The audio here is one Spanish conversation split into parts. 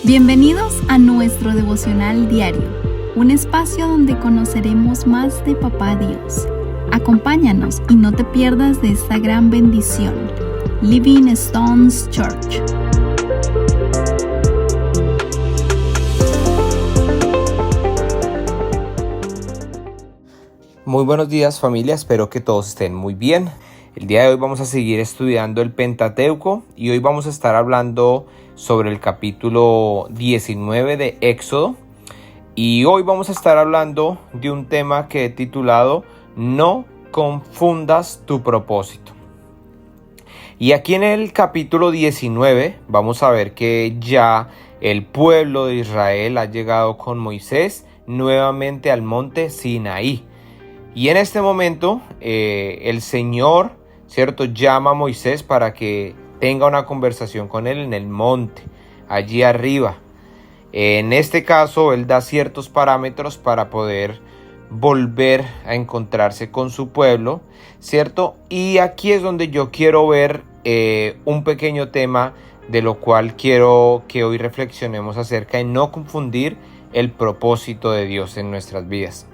Bienvenidos a nuestro devocional diario, un espacio donde conoceremos más de Papá Dios. Acompáñanos y no te pierdas de esta gran bendición. Living Stones Church. Muy buenos días, familia, espero que todos estén muy bien. El día de hoy vamos a seguir estudiando el Pentateuco y hoy vamos a estar hablando sobre el capítulo 19 de Éxodo. Y hoy vamos a estar hablando de un tema que he titulado No confundas tu propósito. Y aquí en el capítulo 19 vamos a ver que ya el pueblo de Israel ha llegado con Moisés nuevamente al monte Sinaí. Y en este momento el Señor, ¿cierto?, llama a Moisés para que tenga una conversación con él en el monte, allí arriba. En este caso, él da ciertos parámetros para poder volver a encontrarse con su pueblo, ¿cierto? Y aquí es donde yo quiero ver un pequeño tema de lo cual quiero que hoy reflexionemos acerca de no confundir el propósito de Dios en nuestras vidas.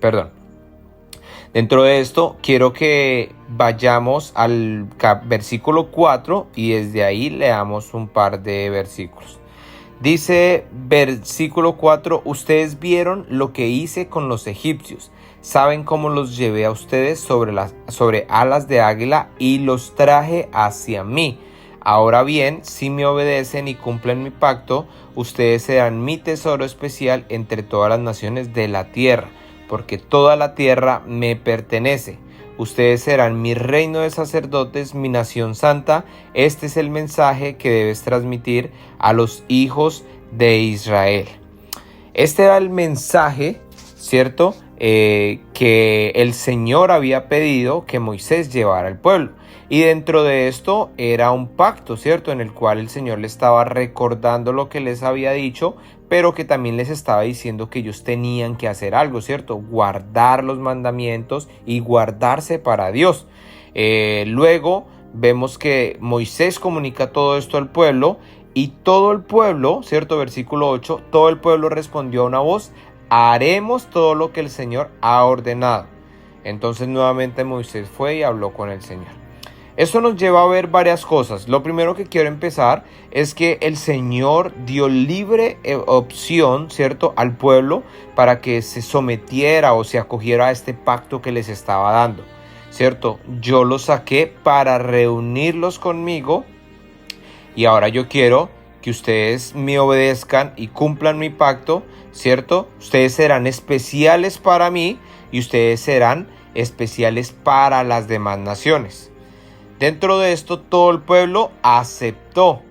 Perdón. Dentro de esto, quiero que vayamos al versículo 4 y desde ahí leamos un par de versículos. Dice versículo 4, ustedes vieron lo que hice con los egipcios, saben cómo los llevé a ustedes sobre alas de águila y los traje hacia mí. Ahora bien, si me obedecen y cumplen mi pacto, ustedes serán mi tesoro especial entre todas las naciones de la tierra, porque toda la tierra me pertenece. Ustedes serán mi reino de sacerdotes, mi nación santa. Este es el mensaje que debes transmitir a los hijos de Israel. Este era el mensaje, ¿cierto?, que el Señor había pedido que Moisés llevara al pueblo. Y dentro de esto era un pacto, ¿cierto?, en el cual el Señor le estaba recordando lo que les había dicho, pero que también les estaba diciendo que ellos tenían que hacer algo, ¿cierto? Guardar los mandamientos y guardarse para Dios. Luego vemos que Moisés comunica todo esto al pueblo y todo el pueblo, ¿cierto? Versículo 8, todo el pueblo respondió a una voz, haremos todo lo que el Señor ha ordenado. Entonces nuevamente Moisés fue y habló con el Señor. Esto nos lleva a ver varias cosas. Lo primero que quiero empezar es que el Señor dio libre opción, ¿cierto?, al pueblo para que se sometiera o se acogiera a este pacto que les estaba dando, ¿cierto? Yo los saqué para reunirlos conmigo y ahora yo quiero que ustedes me obedezcan y cumplan mi pacto, ¿cierto? Ustedes serán especiales para mí y ustedes serán especiales para las demás naciones. Dentro de esto todo el pueblo aceptó,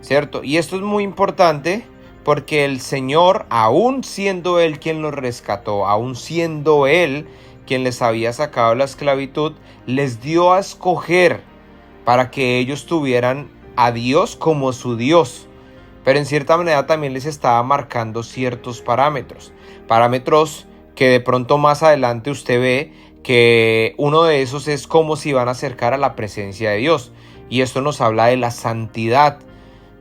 ¿cierto? Y esto es muy importante porque el Señor, aún siendo Él quien los rescató, aún siendo Él quien les había sacado la esclavitud, les dio a escoger para que ellos tuvieran a Dios como su Dios. Pero en cierta manera también les estaba marcando ciertos parámetros que de pronto más adelante usted ve que uno de esos es cómo se iban a acercar a la presencia de Dios. Y esto nos habla de la santidad,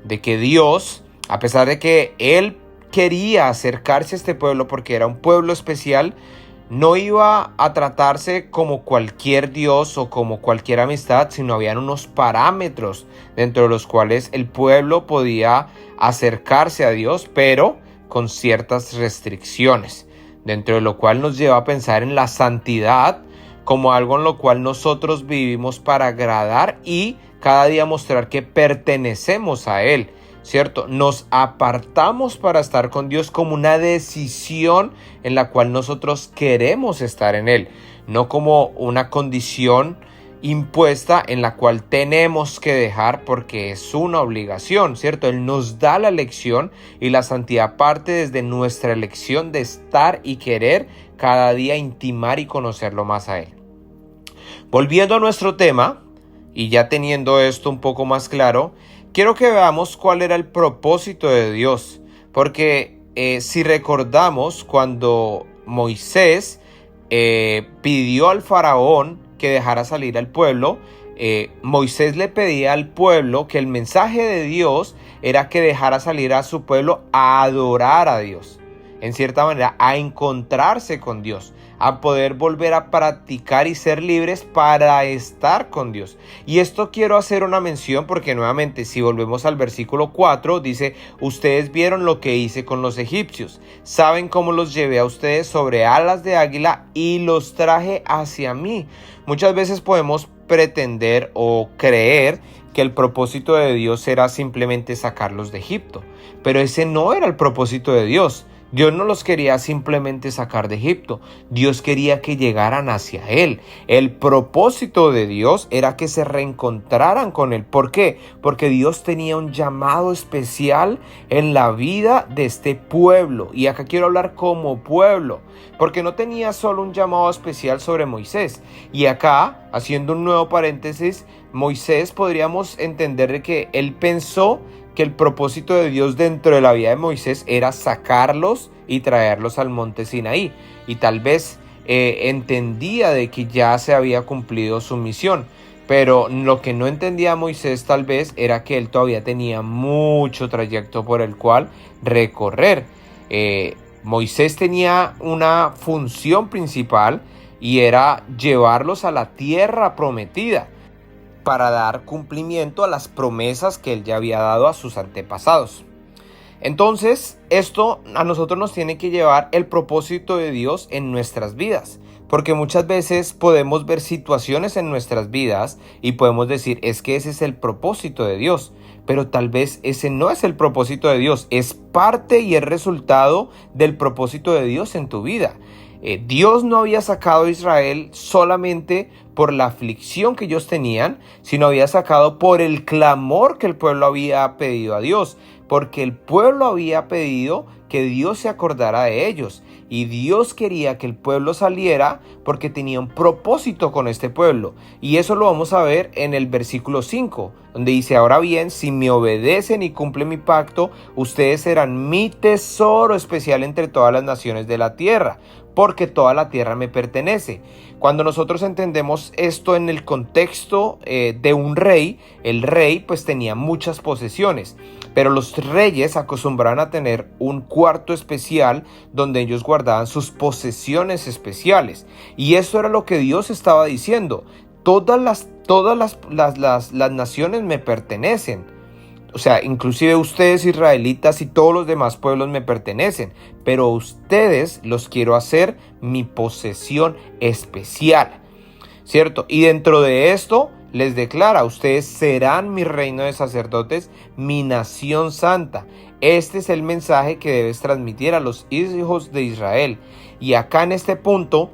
de que Dios, a pesar de que Él quería acercarse a este pueblo porque era un pueblo especial, no iba a tratarse como cualquier Dios o como cualquier amistad, sino habían unos parámetros dentro de los cuales el pueblo podía acercarse a Dios, pero con ciertas restricciones. Dentro de lo cual nos lleva a pensar en la santidad como algo en lo cual nosotros vivimos para agradar y cada día mostrar que pertenecemos a Él, ¿cierto? Nos apartamos para estar con Dios como una decisión en la cual nosotros queremos estar en Él, no como una condición impuesta en la cual tenemos que dejar porque es una obligación, ¿cierto? Él nos da la elección y la santidad parte desde nuestra elección de estar y querer cada día intimar y conocerlo más a Él. Volviendo a nuestro tema y ya teniendo esto un poco más claro, quiero que veamos cuál era el propósito de Dios, porque si recordamos cuando Moisés pidió al faraón que dejara salir al pueblo, Moisés le pedía al pueblo que el mensaje de Dios era que dejara salir a su pueblo a adorar a Dios, en cierta manera a encontrarse con Dios, a poder volver a practicar y ser libres para estar con Dios. Y esto quiero hacer una mención porque nuevamente si volvemos al versículo 4 dice: ustedes vieron lo que hice con los egipcios, saben cómo los llevé a ustedes sobre alas de águila y los traje hacia mí. Muchas veces podemos pretender o creer que el propósito de Dios era simplemente sacarlos de Egipto, pero ese no era el propósito de Dios. Dios no los quería simplemente sacar de Egipto, Dios quería que llegaran hacia Él. El propósito de Dios era que se reencontraran con Él. ¿Por qué? Porque Dios tenía un llamado especial en la vida de este pueblo. Y acá quiero hablar como pueblo, porque no tenía solo un llamado especial sobre Moisés. Y acá, haciendo un nuevo paréntesis, Moisés podríamos entender que él pensó que el propósito de Dios dentro de la vida de Moisés era sacarlos y traerlos al monte Sinaí. Y tal vez entendía de que ya se había cumplido su misión. Pero lo que no entendía Moisés tal vez era que él todavía tenía mucho trayecto por el cual recorrer. Moisés tenía una función principal y era llevarlos a la tierra prometida, para dar cumplimiento a las promesas que él ya había dado a sus antepasados. Entonces, esto a nosotros nos tiene que llevar el propósito de Dios en nuestras vidas, porque muchas veces podemos ver situaciones en nuestras vidas y podemos decir: es que ese es el propósito de Dios, pero tal vez ese no es el propósito de Dios, es parte y es resultado del propósito de Dios en tu vida. Dios no había sacado a Israel solamente por la aflicción que ellos tenían, sino había sacado por el clamor que el pueblo había pedido a Dios, porque el pueblo había pedido que Dios se acordara de ellos, y Dios quería que el pueblo saliera porque tenía un propósito con este pueblo. Y eso lo vamos a ver en el versículo 5, donde dice: ahora bien, si me obedecen y cumplen mi pacto, ustedes serán mi tesoro especial entre todas las naciones de la tierra, porque toda la tierra me pertenece. Cuando nosotros entendemos esto en el contexto de un rey, el rey pues tenía muchas posesiones, pero los reyes acostumbraban a tener un cuarto especial donde ellos guardaban sus posesiones especiales. Y eso era lo que Dios estaba diciendo: todas las naciones me pertenecen. O sea, inclusive ustedes israelitas y todos los demás pueblos me pertenecen, pero ustedes los quiero hacer mi posesión especial, ¿cierto? Y dentro de esto les declara: ustedes serán mi reino de sacerdotes, mi nación santa. Este es el mensaje que debes transmitir a los hijos de Israel. Y acá en este punto,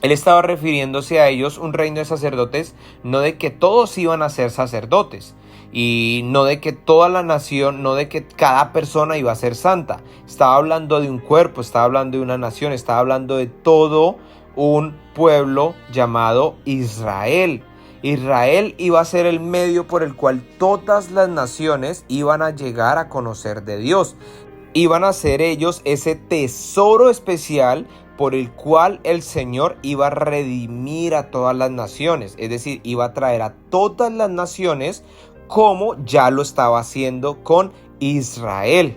él estaba refiriéndose a ellos un reino de sacerdotes, no de que todos iban a ser sacerdotes, y no de que toda la nación, no de que cada persona iba a ser santa. Estaba hablando de un cuerpo, estaba hablando de una nación, estaba hablando de todo un pueblo llamado Israel. Israel iba a ser el medio por el cual todas las naciones iban a llegar a conocer de Dios. Iban a ser ellos ese tesoro especial por el cual el Señor iba a redimir a todas las naciones. Es decir, iba a traer a todas las naciones como ya lo estaba haciendo con Israel.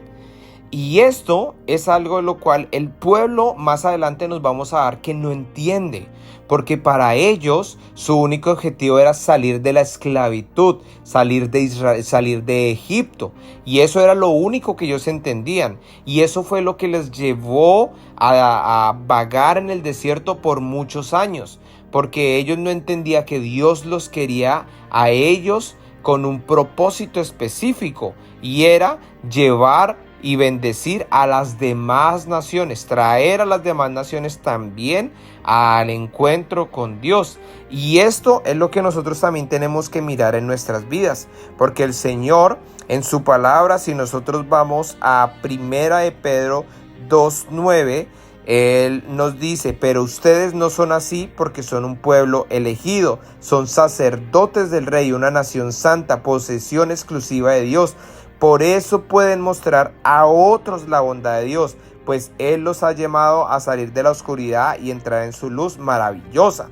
Y esto es algo de lo cual el pueblo más adelante nos vamos a dar que no entiende, porque para ellos su único objetivo era salir de la esclavitud, salir de Israel, salir de Egipto, y eso era lo único que ellos entendían, y eso fue lo que les llevó a vagar en el desierto por muchos años, porque ellos no entendían que Dios los quería a ellos con un propósito específico, y era llevar y bendecir a las demás naciones, traer a las demás naciones también al encuentro con Dios. Y esto es lo que nosotros también tenemos que mirar en nuestras vidas, porque el Señor en su palabra, si nosotros vamos a Primera de Pedro 2:9, Él nos dice: pero ustedes no son así, porque son un pueblo elegido, son sacerdotes del Rey, una nación santa, posesión exclusiva de Dios. Por eso pueden mostrar a otros la bondad de Dios, pues Él los ha llamado a salir de la oscuridad y entrar en su luz maravillosa.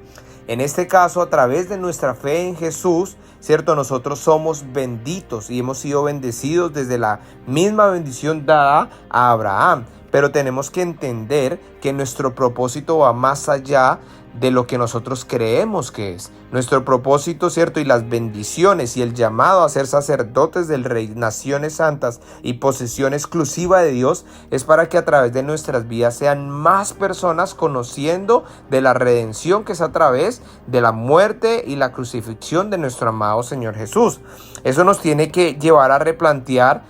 En este caso, a través de nuestra fe en Jesús, ¿cierto? Nosotros somos benditos y hemos sido bendecidos desde la misma bendición dada a Abraham. Pero tenemos que entender que nuestro propósito va más allá de lo que nosotros creemos que es. Nuestro propósito, ¿cierto? Y las bendiciones y el llamado a ser sacerdotes del Rey, naciones santas y posesión exclusiva de Dios, es para que a través de nuestras vidas sean más personas conociendo de la redención que es a través de la muerte y la crucifixión de nuestro amado Señor Jesús. Eso nos tiene que llevar a replantear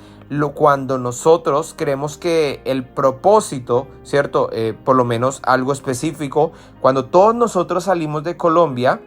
cuando nosotros creemos que el propósito, ¿cierto? Por lo menos algo específico, cuando todos nosotros salimos de Colombia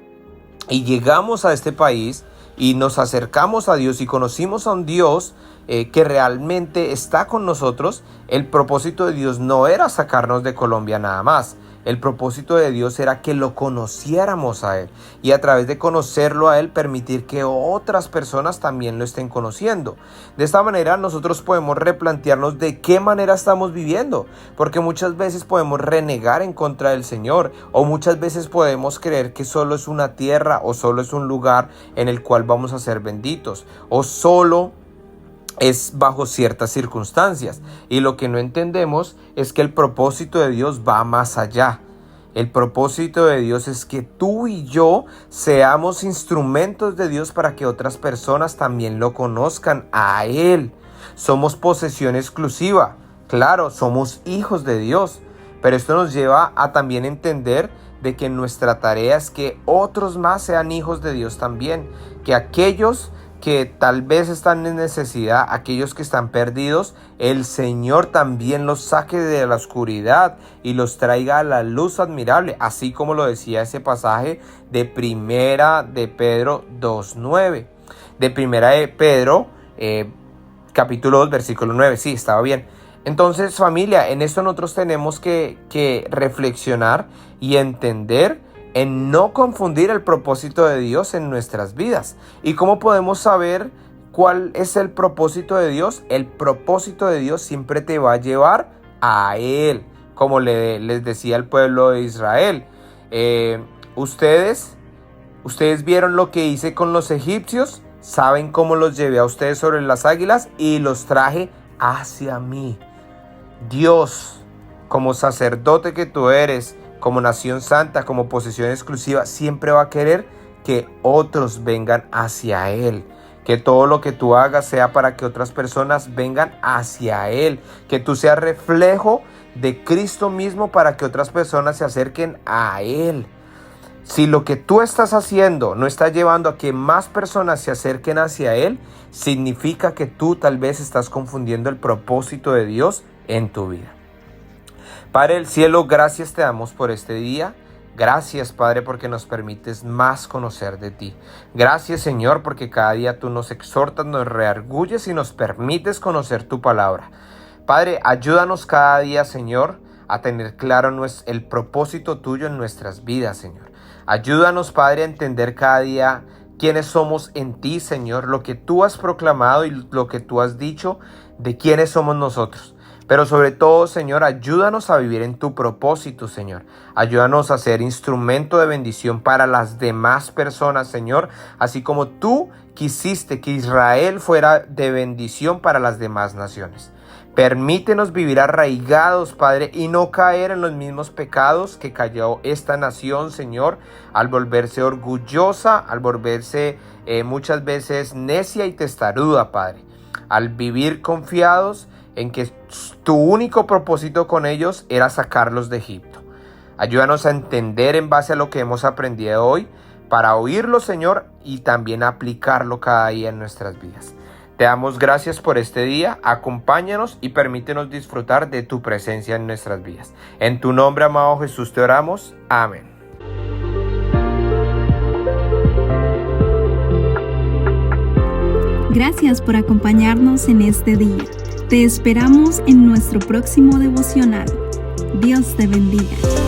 y llegamos a este país y nos acercamos a Dios y conocimos a un Dios que realmente está con nosotros, el propósito de Dios no era sacarnos de Colombia nada más. El propósito de Dios era que lo conociéramos a Él y a través de conocerlo a Él permitir que otras personas también lo estén conociendo. De esta manera nosotros podemos replantearnos de qué manera estamos viviendo, porque muchas veces podemos renegar en contra del Señor o muchas veces podemos creer que solo es una tierra o solo es un lugar en el cual vamos a ser benditos o solo es bajo ciertas circunstancias, y lo que no entendemos es que el propósito de Dios va más allá. El propósito de Dios es que tú y yo seamos instrumentos de Dios para que otras personas también lo conozcan a Él. Somos posesión exclusiva, claro, somos hijos de Dios, pero esto nos lleva a también entender de que nuestra tarea es que otros más sean hijos de Dios también, que aquellos que tal vez están en necesidad, aquellos que están perdidos, el Señor también los saque de la oscuridad y los traiga a la luz admirable, así como lo decía ese pasaje de Primera de Pedro 2:9. De Primera de Pedro, capítulo 2, versículo 9, sí, estaba bien. Entonces, familia, en esto nosotros tenemos que reflexionar y entender en no confundir el propósito de Dios en nuestras vidas. ¿Y cómo podemos saber cuál es el propósito de Dios? El propósito de Dios siempre te va a llevar a Él, como les decía el pueblo de Israel. Ustedes vieron lo que hice con los egipcios, saben cómo los llevé a ustedes sobre las águilas y los traje hacia mí. Dios, como sacerdote que tú eres, como nación santa, como posesión exclusiva, siempre va a querer que otros vengan hacia Él. Que todo lo que tú hagas sea para que otras personas vengan hacia Él. Que tú seas reflejo de Cristo mismo para que otras personas se acerquen a Él. Si lo que tú estás haciendo no está llevando a que más personas se acerquen hacia Él, significa que tú tal vez estás confundiendo el propósito de Dios en tu vida. Padre del cielo, gracias te damos por este día. Gracias, Padre, porque nos permites más conocer de ti. Gracias, Señor, porque cada día tú nos exhortas, nos reargulles y nos permites conocer tu palabra. Padre, ayúdanos cada día, Señor, a tener claro el propósito tuyo en nuestras vidas, Señor. Ayúdanos, Padre, a entender cada día quiénes somos en ti, Señor, lo que tú has proclamado y lo que tú has dicho de quiénes somos nosotros. Pero sobre todo, Señor, ayúdanos a vivir en tu propósito, Señor. Ayúdanos a ser instrumento de bendición para las demás personas, Señor. Así como tú quisiste que Israel fuera de bendición para las demás naciones. Permítenos vivir arraigados, Padre, y no caer en los mismos pecados que cayó esta nación, Señor, al volverse orgullosa, al volverse muchas veces necia y testaruda, Padre. Al vivir confiados en que tu único propósito con ellos era sacarlos de Egipto. Ayúdanos a entender en base a lo que hemos aprendido hoy, para oírlo, Señor, y también aplicarlo cada día en nuestras vidas. Te damos gracias por este día, acompáñanos y permítenos disfrutar de tu presencia en nuestras vidas. En tu nombre, amado Jesús, te oramos. Amén. Gracias por acompañarnos en este día. Te esperamos en nuestro próximo devocional. Dios te bendiga.